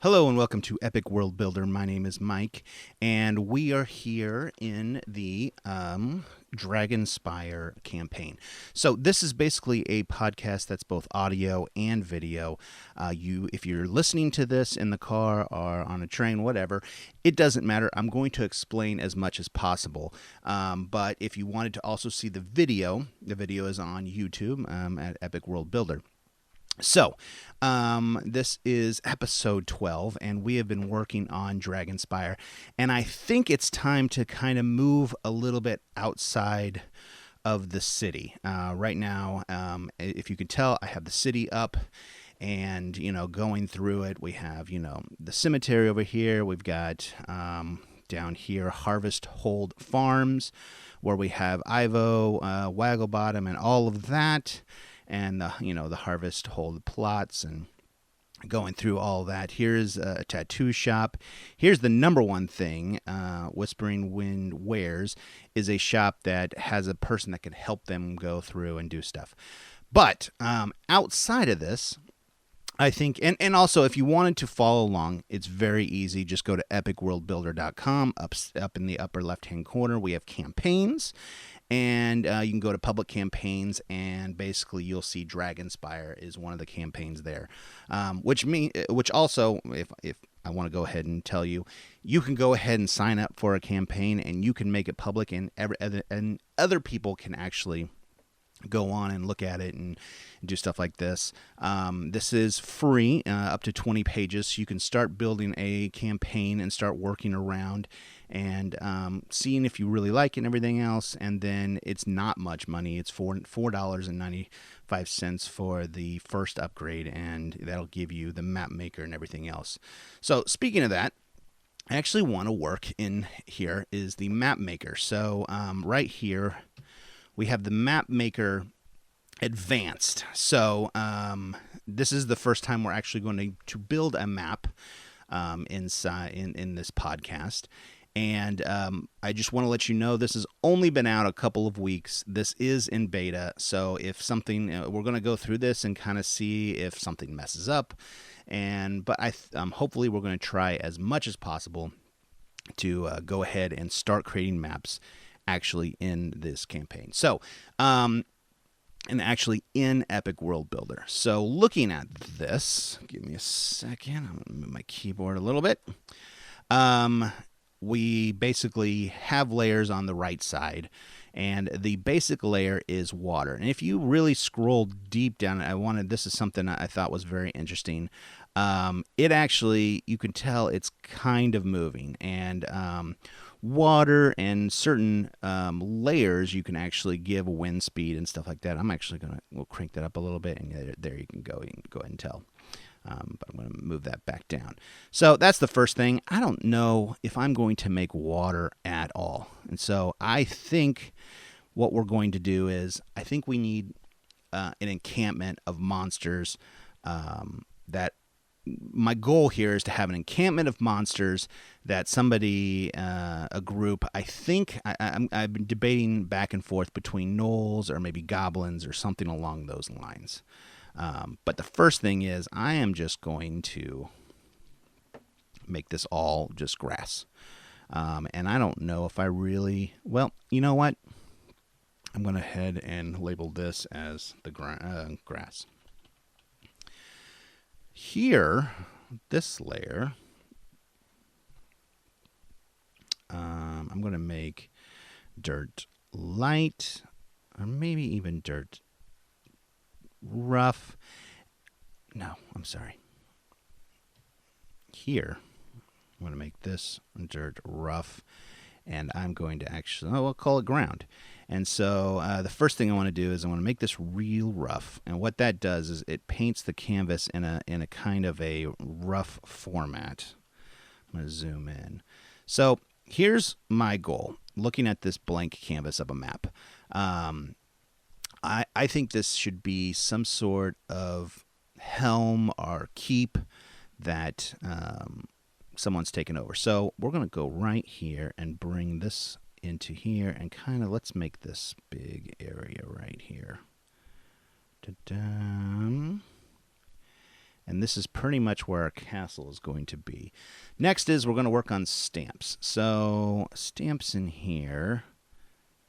Hello and welcome to Epic World Builder. My name is Mike, and we are here in the Dragonspire campaign. So this is basically a podcast that's both audio and video. If you're listening to this in the car or on a train, whatever, it doesn't matter. I'm going to explain as much as possible. But if you wanted to also see the video is on YouTube at Epic World Builder. So, this is episode 12, and we have been working on Dragonspire, and I think it's time to kind of move a little bit outside of the city. Right now, if you can tell, I have the city up, and, going through it, we have, the cemetery over here. We've got, down here, Harvest Hold Farms, where we have Ivo, Wagglebottom, and all of that. And the Harvest Hold plots and going through all that. Here's a tattoo shop. Here's the number one thing Whispering Wind Wares is a shop that has a person that can help them go through and do stuff. But outside of this, I think, and also if you wanted to follow along, it's very easy. Just go to epicworldbuilder.com. Up in the upper left-hand corner, we have campaigns. And you can go to public campaigns, and basically you'll see Dragonspire is one of the campaigns there. Which also, if I want to go ahead and tell you, you can go ahead and sign up for a campaign, and you can make it public, and other people can actually go on and look at it and do stuff like this. This is free, up to 20 pages, so you can start building a campaign and start working around and seeing if you really like it and everything else. And then it's not much money. It's $4.95 for the first upgrade, and that'll give you the map maker and everything else. So speaking of that, I actually want to work in here is the map maker. So right here, we have the map maker advanced. So this is the first time we're actually going to build a map inside in this podcast. And I just want to let you know this has only been out a couple of weeks. This is in beta. So if something, we're going to go through this and kind of see if something messes up. But hopefully we're going to try as much as possible to go ahead and start creating maps actually in this campaign. So, and actually in Epic World Builder. So looking at this, give me a second. I'm going to move my keyboard a little bit. We basically have layers on the right side, and the basic layer is water. And if you really scroll deep down, this is something I thought was very interesting. It actually, you can tell it's kind of moving, and water and certain layers you can actually give wind speed and stuff like that. I'm actually we'll crank that up a little bit, and there you can go ahead and tell. But I'm going to move that back down. So that's the first thing. I don't know if I'm going to make water at all. And so I think what we're going to do is I think we need an encampment of monsters. That my goal here is to have an encampment of monsters that somebody, a group, I think I've been debating back and forth between gnolls or maybe goblins or something along those lines. But the first thing is I am just going to make this all just grass. And I don't know if I really, well, you know what? I'm going to head and label this as the grass. Here, this layer, I'm going to make dirt light, or maybe even dirt rough. No, I'm sorry. Here, I'm going to make this dirt rough, and I'm going to actually, I'll call it ground. And so the first thing I want to do is I want to make this real rough. And what that does is it paints the canvas in a kind of a rough format. I'm going to zoom in. So here's my goal, looking at this blank canvas of a map. I think this should be some sort of helm or keep that someone's taken over. So we're going to go right here and bring this into here and kind of let's make this big area right here. Ta-da. And this is pretty much where our castle is going to be. Next is we're going to work on stamps. So stamps in here.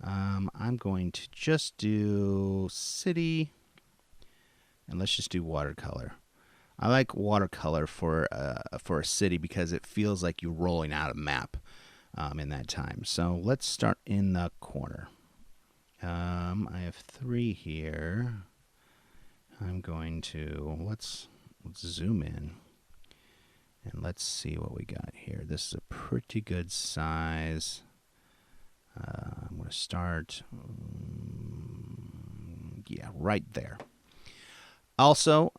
I'm going to just do city, and let's just do watercolor. I like watercolor for a city because it feels like you're rolling out a map in that time. So let's start in the corner. I have 3 here. I'm going to let's zoom in and let's see what we got here. This is a pretty good size. I'm going to start, yeah, right there. Also,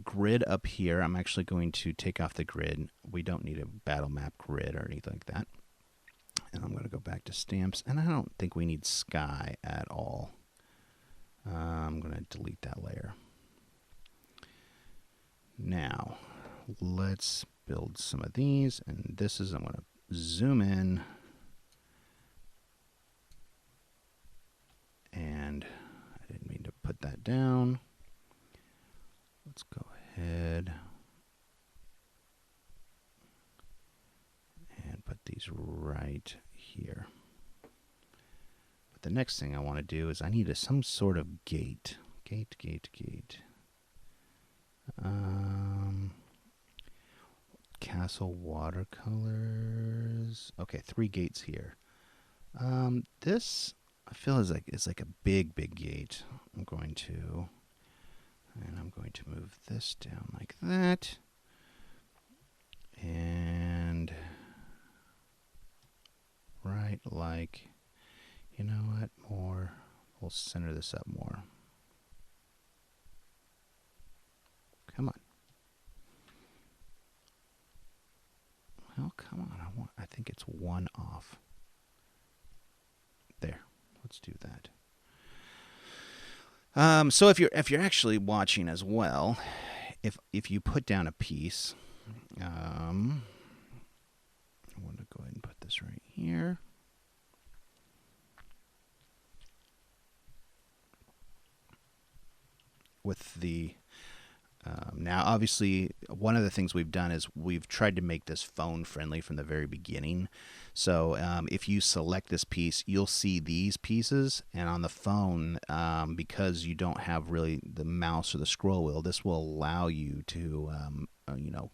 grid up here. I'm actually going to take off the grid. We don't need a battle map grid or anything like that. And I'm going to go back to stamps. And I don't think we need sky at all. I'm going to delete that layer. Now, let's build some of these. And this is, I'm going to zoom in. And I didn't mean to put that down. Let's go ahead and put these right here. But the next thing I want to do is I need some sort of gate. Gate. Castle watercolors. Okay, 3 gates here. This I feel is like a big gate. I'm going to move this down like that. And right like, you know what, more. We'll center this up more. Come on. Well, come on. I think it's 1 off. There. Let's do that. So if you're actually watching as well, if you put down a piece, I want to go ahead and put this right here. With the now, obviously, one of the things we've done is we've tried to make this phone friendly from the very beginning. So if you select this piece, you'll see these pieces. And on the phone, because you don't have really the mouse or the scroll wheel, this will allow you to, and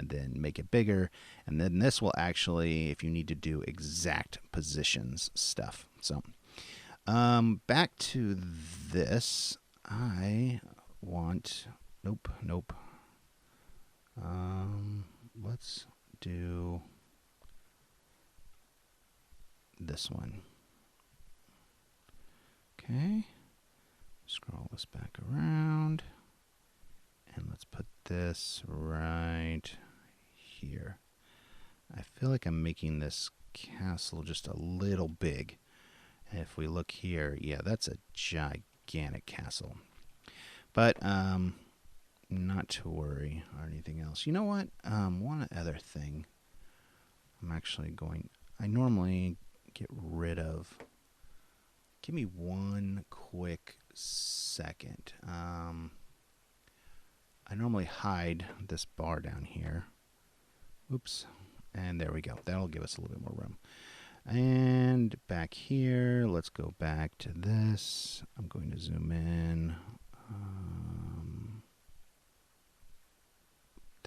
then make it bigger. And then this will actually, if you need to do exact positions stuff. So back to this, I want... Nope. Let's do this one. Okay. Scroll this back around. And let's put this right here. I feel like I'm making this castle just a little big. And if we look here, yeah, that's a gigantic castle. But, not to worry or anything else. You know what? One other thing I normally get rid of. Give me one quick second. I normally hide this bar down here. Oops. And there we go. That'll give us a little bit more room. And back here, let's go back to this. I'm going to zoom in.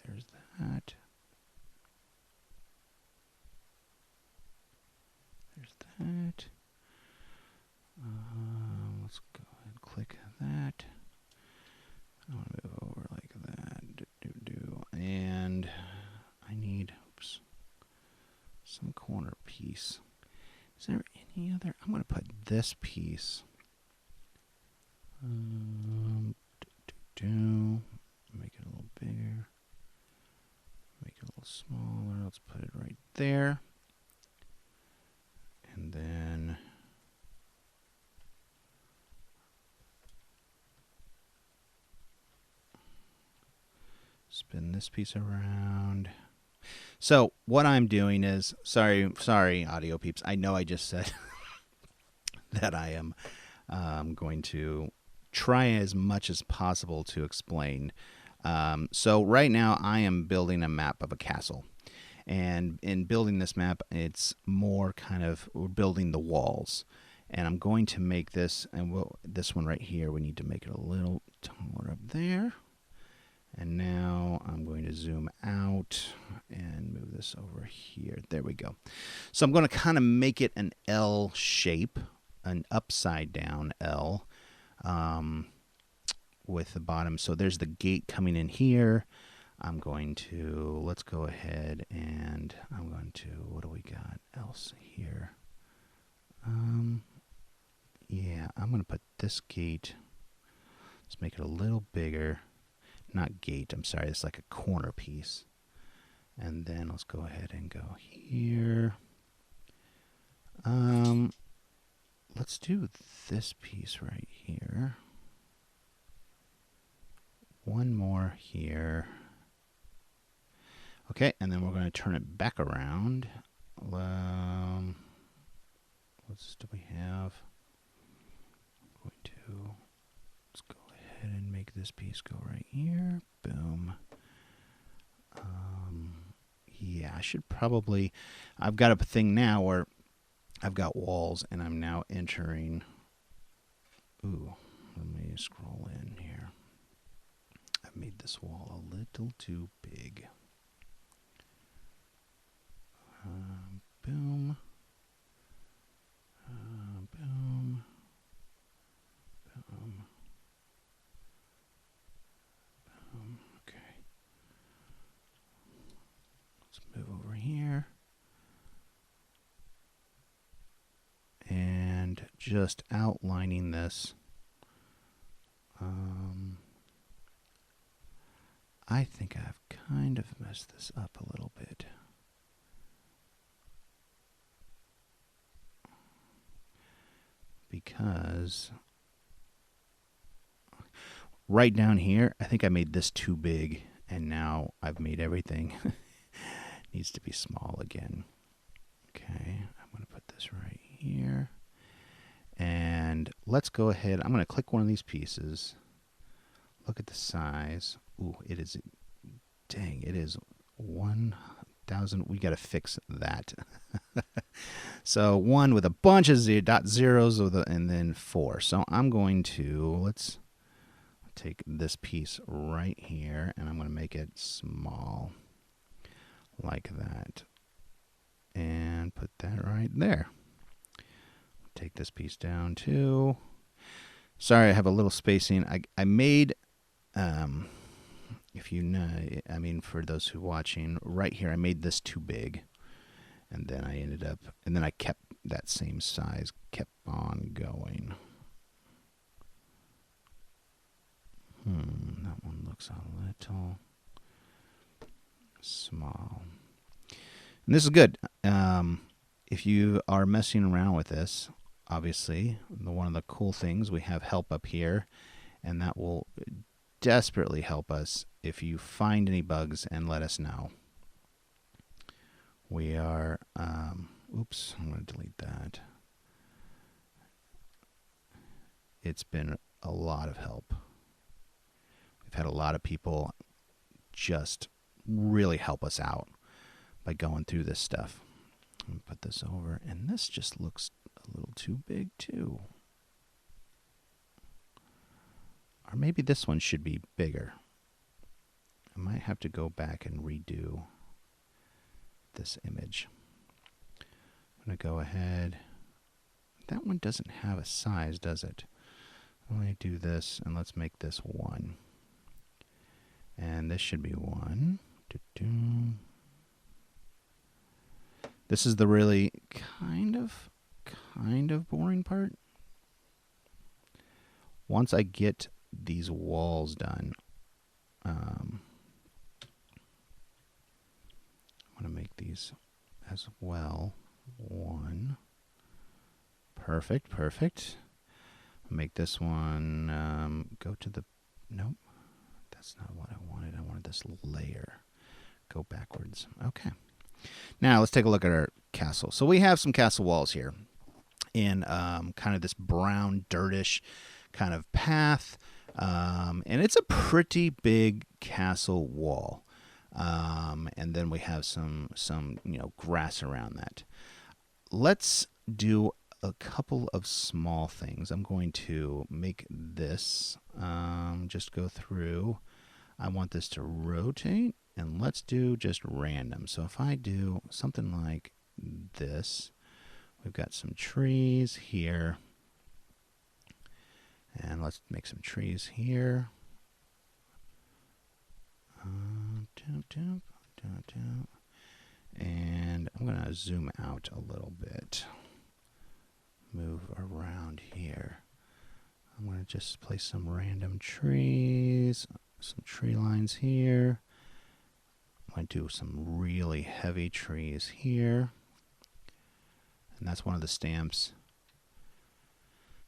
There's that. There's that. Let's go ahead and click that. I want to move over like that. And I need some corner piece. Is there any other? I'm going to put this piece. Make it a little bigger. Make it a little smaller. Let's put it right there. And then spin this piece around. So what I'm doing is, sorry, audio peeps. I know I just said that I am going to try as much as possible to explain So right now I am building a map of a castle. And in building this map, it's more kind of we're building the walls. And I'm going to make this, and this one right here, we need to make it a little taller up there. And now I'm going to zoom out and move this over here. There we go. So I'm going to kind of make it an L shape, an upside down L with the bottom. So there's the gate coming in here. I'm going to, let's go ahead and I'm going to, what do we got else here? Yeah, I'm going to put this gate, let's make it a little bigger. Not gate, I'm sorry, it's like a corner piece. And then let's go ahead and go here. Let's do this piece right here. One more here. Okay, and then we're going to turn it back around. What do we have? I'm going to, let's go ahead and make this piece go right here. Boom. Yeah, I should probably, I've got a thing now where I've got walls and I'm now entering. Ooh, let me scroll in here. I've made this wall a little too big. Boom. Boom. Boom. Boom. Okay. Let's move over here. And just outlining this. I think I've kind of messed this up a little bit. Because right down here, I think I made this too big, and now I've made everything needs to be small again. Okay, I'm going to put this right here. And let's go ahead. I'm going to click one of these pieces. Look at the size. Ooh, it is, dang, it is 1,000. We got to fix that. So 1 with a bunch of zeros and then 4. So I'm going to, let's take this piece right here and I'm going to make it small like that. And put that right there. Take this piece down too. Sorry, I have a little spacing. I made, if you know, I mean, for those who are watching, right here, I made this too big. And then I ended up, and then I kept that same size, kept on going. That one looks a little small. And this is good. If you are messing around with this, obviously, one of the cool things, we have help up here, and that will desperately help us if you find any bugs and let us know. We are, oops, I'm going to delete that. It's been a lot of help. We've had a lot of people just really help us out by going through this stuff. I'm going to put this over, and this just looks a little too big too. Or maybe this one should be bigger. I might have to go back and redo this image. I'm going to go ahead. That one doesn't have a size, does it? Let me do this, and let's make this 1. And this should be 1. This is the really kind of boring part. Once I get these walls done, I'm going to make these as well. 1. Perfect. Make this one go to the, nope, that's not what I wanted. I wanted this layer. Go backwards. Okay. Now let's take a look at our castle. So we have some castle walls here in kind of this brown, dirtish kind of path. And it's a pretty big castle wall. And then we have some grass around that. Let's do a couple of small things. I'm going to make this just go through. I want this to rotate, and let's do just random. So if I do something like this, we've got some trees here, and let's make some trees here. And I'm going to zoom out a little bit. Move around here. I'm going to just place some random trees, some tree lines here. I'm going to do some really heavy trees here. And that's one of the stamps.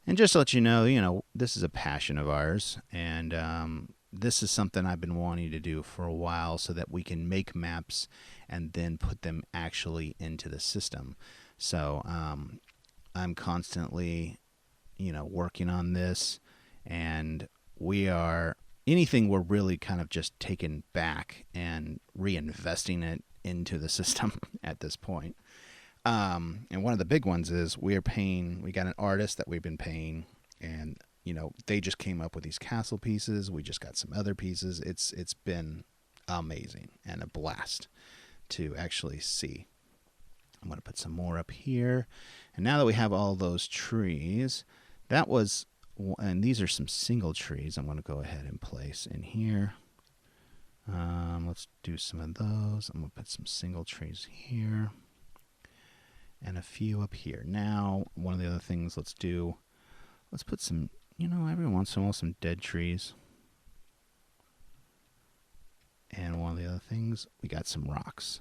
And just to let you know, this is a passion of ours. And this is something I've been wanting to do for a while so that we can make maps and then put them actually into the system. So I'm constantly, working on this, and anything we're really kind of just taking back and reinvesting it into the system at this point. And one of the big ones is we got an artist that we've been paying, and they just came up with these castle pieces. We just got some other pieces. It's been amazing and a blast to actually see. I'm going to put some more up here. And now that we have all those trees, and these are some single trees I'm going to go ahead and place in here. Let's do some of those. I'm going to put some single trees here and a few up here. Now, one of the other things let's put some, every once in a while, some dead trees. And one of the other things, we got some rocks.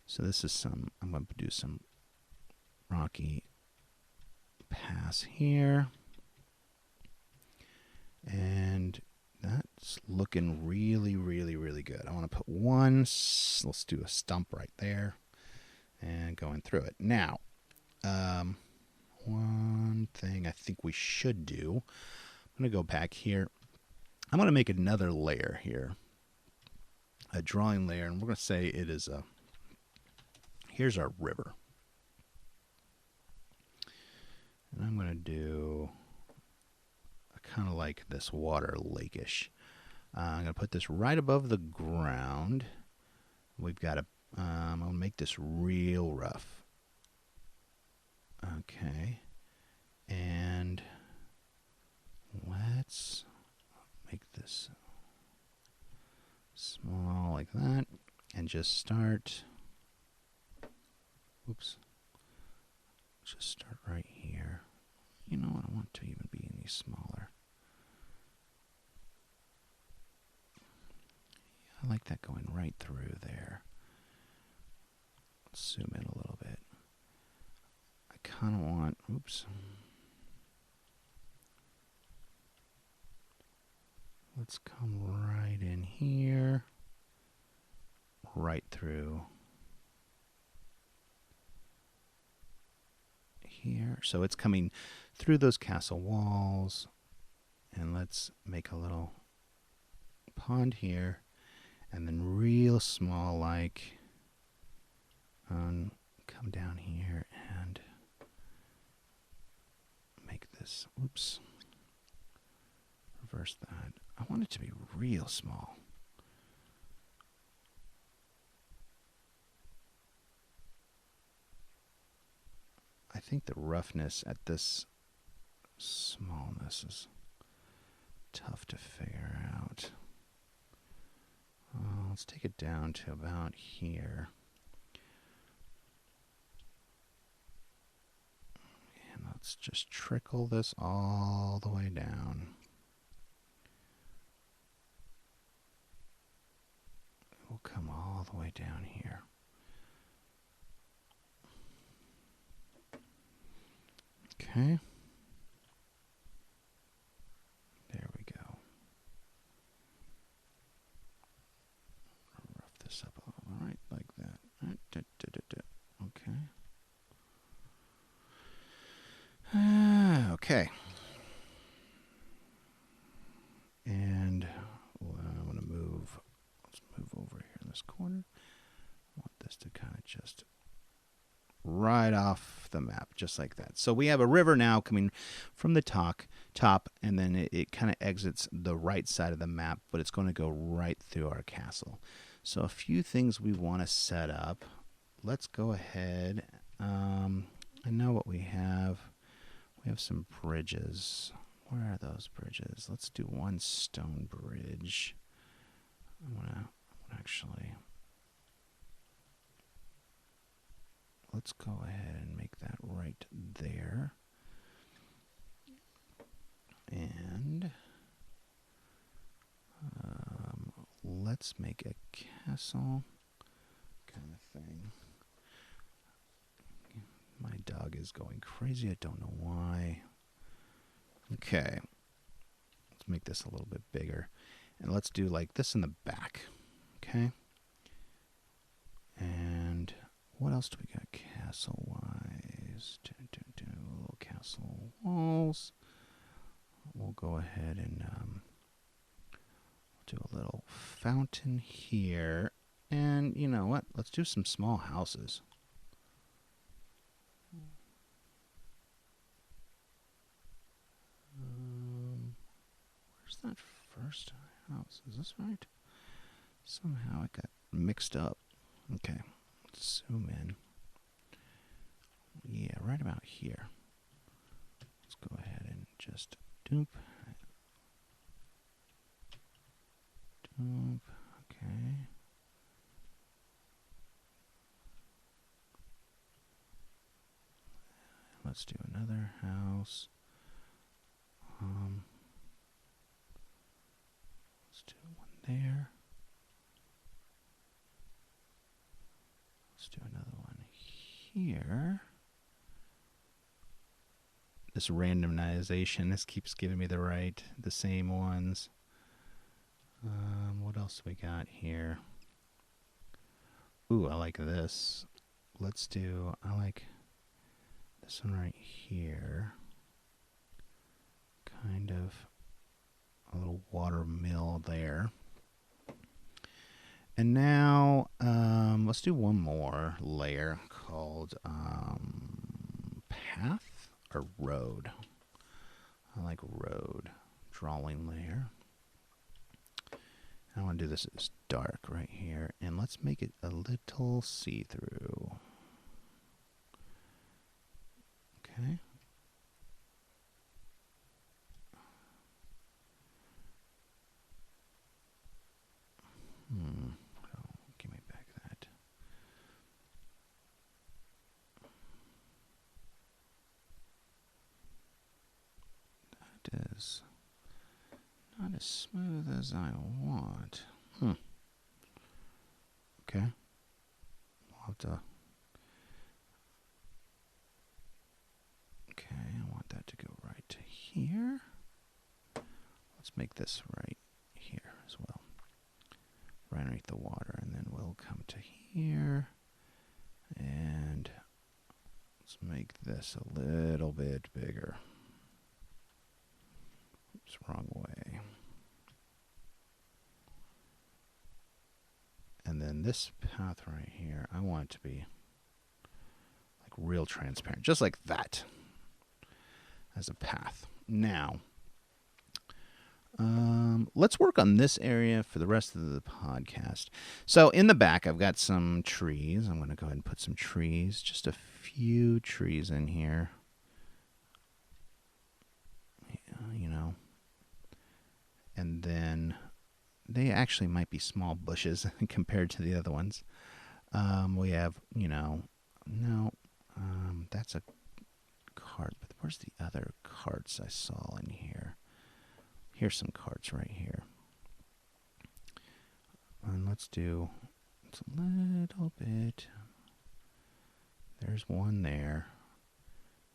So this is I'm going to do some rocky pass here. And that's looking really, really, really good. I want to put let's do a stump right there and going through it. Now, one thing I think we should do, I'm going to go back here. I'm going to make another layer here, a drawing layer, and we're going to say it is here's our river. And I'm going to do kind of like this water lake-ish. I'm going to put this right above the ground. We've got I'm going to make this real rough. Okay. And let's make this small like that and just start. Just start right here. I don't want to even be any smaller. I like that going right through there. Let's zoom in a little bit. I kind of want, let's come right in here, right through here. So it's coming through those castle walls, and let's make a little pond here, and then real small come down here and make this, reverse that. I want it to be real small. I think the roughness at this smallness is tough to figure out. Let's take it down to about here. And let's just trickle this all the way down. We'll come all the way down here. Okay. There we go. Rough this up a little, right, like that. Okay. Okay. And I'm going to move this corner. I want this to kind of just right off the map, just like that. So we have a river now coming from the top, and then it kind of exits the right side of the map, but it's going to go right through our castle. So a few things we want to set up. Let's go ahead. I know what we have. We have some bridges. Where are those bridges? Let's do one stone bridge. I want to actually... Let's go ahead and make that right there. And let's make a castle kind of thing. My dog is going crazy. I don't know why. Okay. Let's make this a little bit bigger. And let's do like this in the back. Okay. And what else do we got castle-wise? Little castle walls. We'll go ahead and do a little fountain here. And you know what? Let's do some small houses. Where's that first house? Is this right? Somehow it got mixed up. Okay, let's zoom in. Yeah, right about here. Let's go ahead and just doop. Doop. Okay. Let's do another house. Let's do one there. Let's do another one here. This randomization, this keeps giving me the same ones. What else do we got here? Ooh, I like this. I like this one right here. Kind of a little water mill there. And now, let's do one more layer called path or road. I like road drawing layer. I want to do this as dark right here, and let's make it a little see-through. Okay. Give me back that. That is not as smooth as I want. Okay. We'll have to... Okay, I want that to go right to here. Let's make this right here as well. Right underneath the water, and then we'll come to here. And let's make this a little bit bigger. Oops, wrong way. And then this path right here, I want it to be like real transparent, just like that as a path. Now, let's work on this area for the rest of the podcast. So in the back, I've got some trees. I'm going to go ahead and put some trees, just a few trees in here. You know, and then they actually might be small bushes compared to the other ones. We have, that's a cart, but where's the other carts I saw in here? Here's some carts right here. And let's do it's a little bit. There's one there.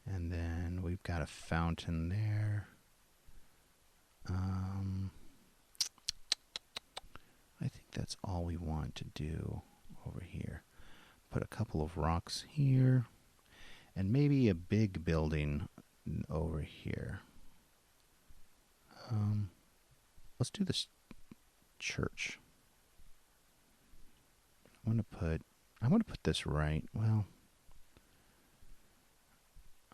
And then we've got a fountain there. I think that's all we want to do over here. Put a couple of rocks here. And maybe a big building over here. Let's do this church. I want to put this right. Well,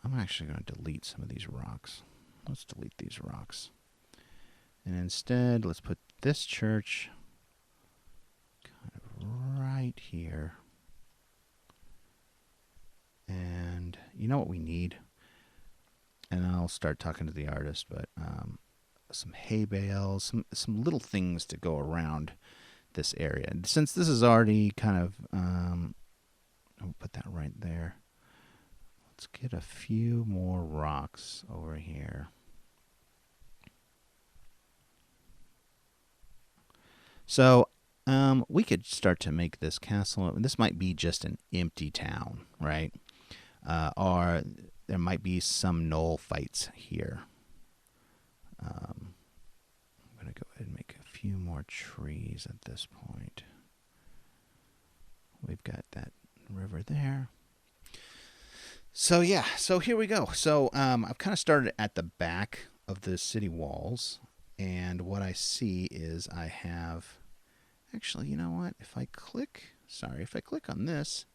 I'm actually going to delete some of these rocks. Let's delete these rocks. And instead, let's put this church kind of right here. And you know what we need? And I'll start talking to the artist, but some hay bales, some little things to go around this area. And since this is already kind of, I'll put that right there. Let's get a few more rocks over here. So we could start to make this castle. This might be just an empty town, right? Or there might be some knoll fights here. I'm going to go ahead and make a few more trees at this point. We've got that river there. So yeah, so here we go. So I've kind of started at the back of the city walls, and what I see is I have, actually, you know what? If I click on this,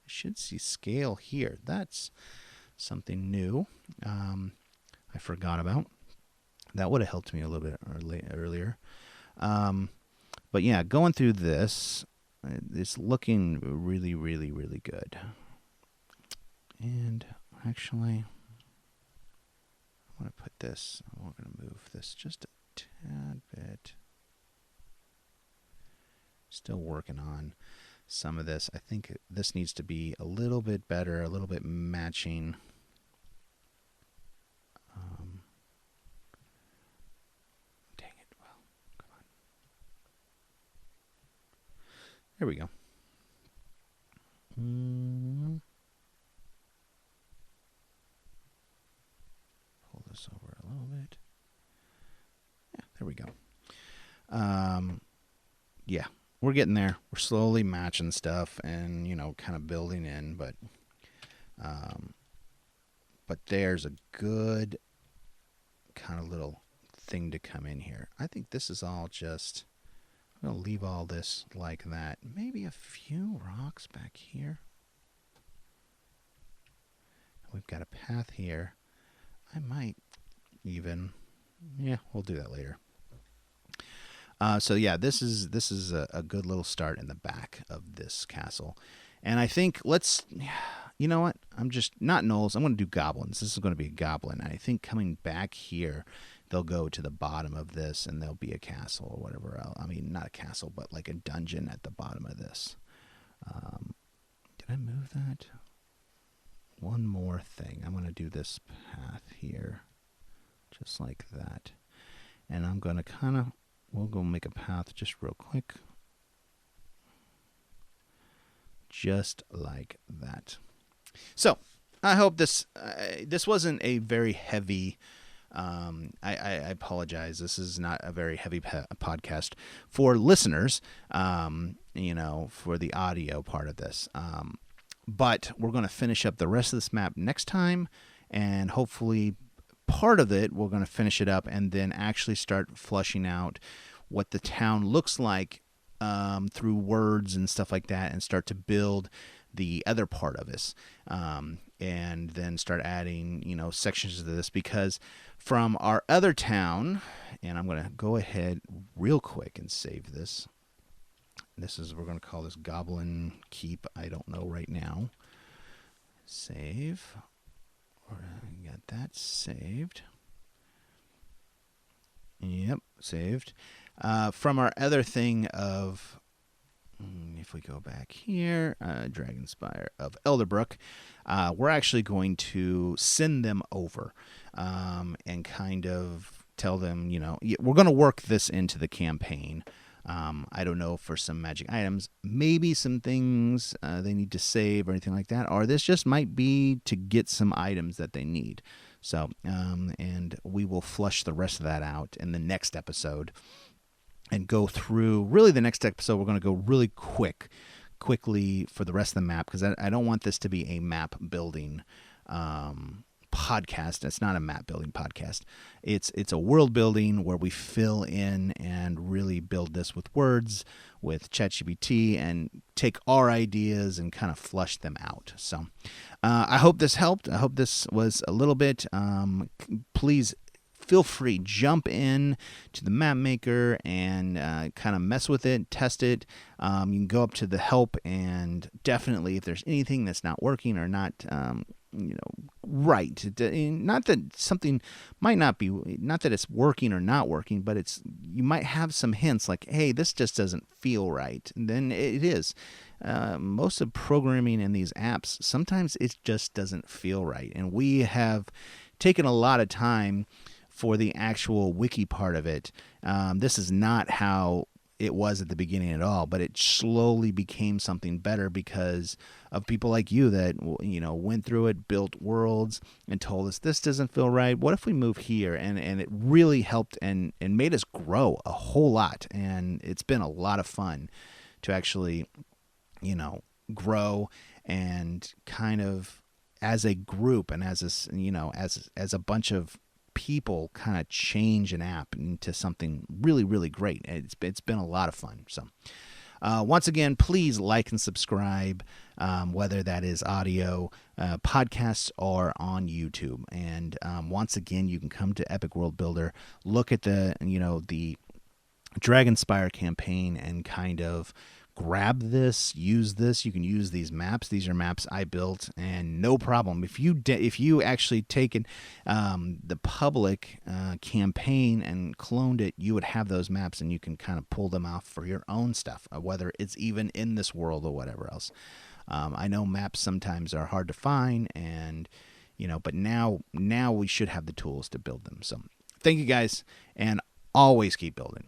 I should see scale here. That's something new I forgot about. That would have helped me a little bit earlier. But yeah, going through this, it's looking really, really, really good. And actually, I want to put this, I'm going to move this just a tad bit. Still working on some of this. I think this needs to be a little bit better, a little bit matching. Dang it. Well, come on. There we go. Pull this over a little bit. Yeah, there we go. Yeah, we're getting there. We're slowly matching stuff and, kind of building in, but there's a good kind of little thing to come in here. I think this is all just, I'm going to leave all this like that. Maybe a few rocks back here. We've got a path here. I might even, we'll do that later. So yeah, this is a good little start in the back of this castle. And I think you know what? I'm just, not gnolls, I'm going to do goblins. This is going to be a goblin. I think coming back here, they'll go to the bottom of this and there'll be a castle or whatever else. I mean, not a castle, but like a dungeon at the bottom of this. Did I move that? One more thing. I'm going to do this path here, just like that. And I'm going to we'll go make a path just real quick. Just like that. So, I hope this wasn't a very heavy, I apologize. This is not a very heavy podcast for listeners, for the audio part of this. But we're going to finish up the rest of this map next time, and hopefully part of it, we're going to finish it up and then actually start fleshing out what the town looks like through words and stuff like that, and start to build the other part of this, and then start adding, sections of this, because from our other town, and I'm going to go ahead real quick and save this. We're going to call this Goblin Keep. I don't know right now. Save. Got that saved. Yep, saved. From our other thing of, if we go back here, Dragonspire of Elderbrook, we're actually going to send them over and kind of tell them, we're going to work this into the campaign. I don't know, for some magic items, maybe some things they need to save or anything like that, or this just might be to get some items that they need. So, and we will flush the rest of that out in the next episode and go through, really the next episode, we're going to go really quickly for the rest of the map, because I don't want this to be a map building podcast. It's not a map building podcast. It's a world building where we fill in and really build this with words, with ChatGPT, and take our ideas and kind of flush them out. So I hope this helped. I hope this was a little bit. Please feel free, jump in to the map maker and kind of mess with it, test it. You can go up to the help, and definitely if there's anything that's not working or not right, not that something might not be, not that it's working or not working, but it's, you might have some hints like, hey, this just doesn't feel right. And then it is. Most of programming in these apps, sometimes it just doesn't feel right. And we have taken a lot of time for the actual wiki part of it. This is not how it was at the beginning at all, but it slowly became something better because of people like you that, went through it, built worlds, and told us this doesn't feel right. What if we move here? And it really helped and made us grow a whole lot. And it's been a lot of fun to actually, grow and kind of as a group and as a bunch of people kind of change an app into something really, really great. It's been a lot of fun. So once again, please like and subscribe, whether that is audio, podcasts, or on YouTube. And once again, you can come to Epic World Builder, look at the Dragonspire campaign and kind of grab this, use this. You can use these maps. These are maps I built, and no problem. If you actually taken the public campaign and cloned it, you would have those maps, and you can kind of pull them off for your own stuff, whether it's even in this world or whatever else. I know maps sometimes are hard to find, and but now we should have the tools to build them. So thank you guys, and always keep building.